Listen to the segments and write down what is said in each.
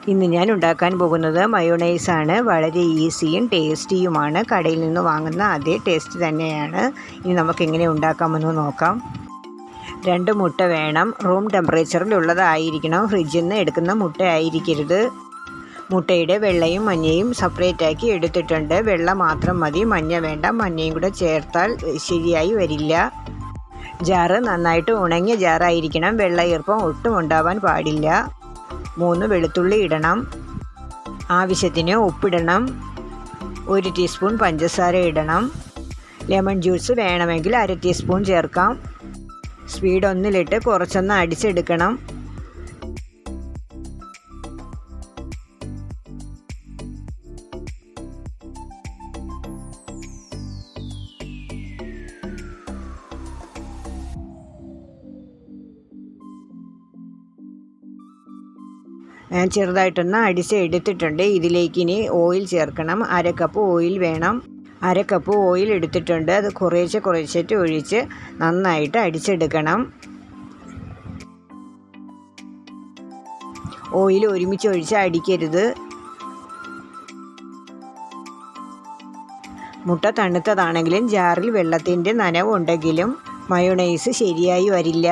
ഇന്ന് ഞാൻ ഉണ്ടാക്കാൻ പോകുന്നത് മയോണൈസാണ്. വളരെ ഈസിയും ടേസ്റ്റിയുമാണ്. കടയിൽ നിന്ന് വാങ്ങുന്ന അതേ ടേസ്റ്റ് തന്നെയാണ്. ഇനി നമുക്കെങ്ങനെ ഉണ്ടാക്കാമെന്ന് നോക്കാം. 2 മുട്ട വേണം. റൂം ടെമ്പറേച്ചറിലുള്ളതായിരിക്കണം. ഫ്രിഡ്ജിൽ നിന്ന് എടുക്കുന്ന മുട്ട ആയിരിക്കരുത്. മുട്ടയുടെ വെള്ളയും മഞ്ഞയും സെപ്പറേറ്റാക്കി എടുത്തിട്ടുണ്ട്. വെള്ള മാത്രം മതി, മഞ്ഞ വേണ്ട. മഞ്ഞയും കൂടെ ചേർത്താൽ ശരിയായി വരില്ല. ജാറ് നന്നായിട്ട് ഉണങ്ങിയ ജാറായിരിക്കണം. വെള്ള ഈർപ്പം ഒട്ടും ഉണ്ടാവാൻ പാടില്ല. 3 വെളുത്തുള്ളി ഇടണം. ആവശ്യത്തിന് ഉപ്പിടണം. 1 ടീസ്പൂൺ പഞ്ചസാര ഇടണം. ലെമൺ ജ്യൂസ് വേണമെങ്കിൽ 1/2 ടീസ്പൂൺ ചേർക്കാം. സ്പീഡ് 1-ലിട്ട് കുറച്ചൊന്ന് അടിച്ചെടുക്കണം. ഞാൻ ചെറുതായിട്ടൊന്ന് അടിച്ച് എടുത്തിട്ടുണ്ട്. ഇതിലേക്ക് ഇനി ഓയിൽ ചേർക്കണം. 1/2 കപ്പ് ഓയിൽ വേണം. 1/2 കപ്പ് ഓയിൽ എടുത്തിട്ടുണ്ട്. അത് കുറേശ്ശെ ഒഴിച്ച് നന്നായിട്ട് അടിച്ചെടുക്കണം. ഓയിൽ ഒരുമിച്ച് ഒഴിച്ച് അടിക്കരുത്. മുട്ട തണുത്തതാണെങ്കിലും ജാറിൽ വെള്ളത്തിൻ്റെ നനവുണ്ടെങ്കിലും മയോണൈസ് ശരിയായി വരില്ല.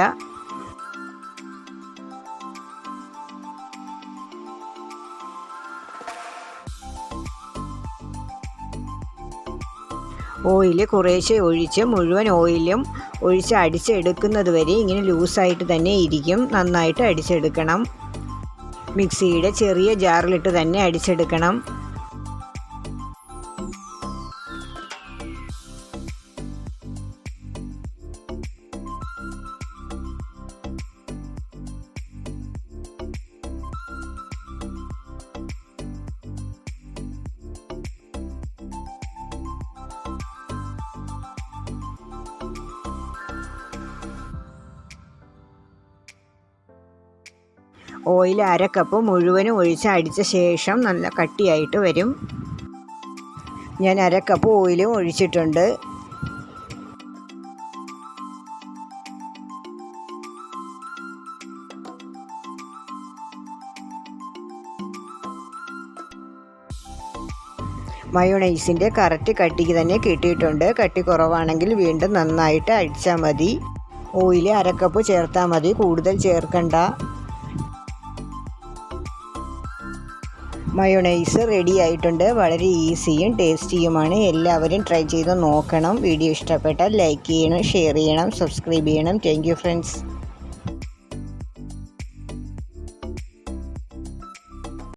ഓയിൽ കുറേശ്ശെ ഒഴിച്ച് മുഴുവൻ ഓയിലും ഒഴിച്ച് അടിച്ചെടുക്കുന്നത് വരെ ഇങ്ങനെ ലൂസായിട്ട് തന്നെ ഇരിക്കും. നന്നായിട്ട് അടിച്ചെടുക്കണം. മിക്സിയുടെ ചെറിയ ജാറിലിട്ട് തന്നെ അടിച്ചെടുക്കണം. ഓയിൽ 1/2 കപ്പ് മുഴുവനും ഒഴിച്ച് അടിച്ച ശേഷം നല്ല കട്ടിയായിട്ട് വരും. ഞാൻ 1/2 കപ്പ് ഓയിലും ഒഴിച്ചിട്ടുണ്ട്. മയോണൈസിൻ്റെ കറക്റ്റ് കട്ടിക്ക് തന്നെ കിട്ടിയിട്ടുണ്ട്. കട്ടി കുറവാണെങ്കിൽ വീണ്ടും നന്നായിട്ട് അടിച്ചാൽ മതി. ഓയിൽ 1/2 കപ്പ് ചേർത്താൽ മതി, കൂടുതൽ ചേർക്കണ്ട. മയോണൈസ് റെഡി ആയിട്ടുണ്ട്. വളരെ ഈസിയും ടേസ്റ്റിയുമാണ്. എല്ലാവരും ട്രൈ ചെയ്ത് നോക്കണം. വീഡിയോ ഇഷ്ടപ്പെട്ടാൽ ലൈക്ക് ചെയ്യണം, ഷെയർ ചെയ്യണം, സബ്സ്ക്രൈബ് ചെയ്യണം. Thank you friends.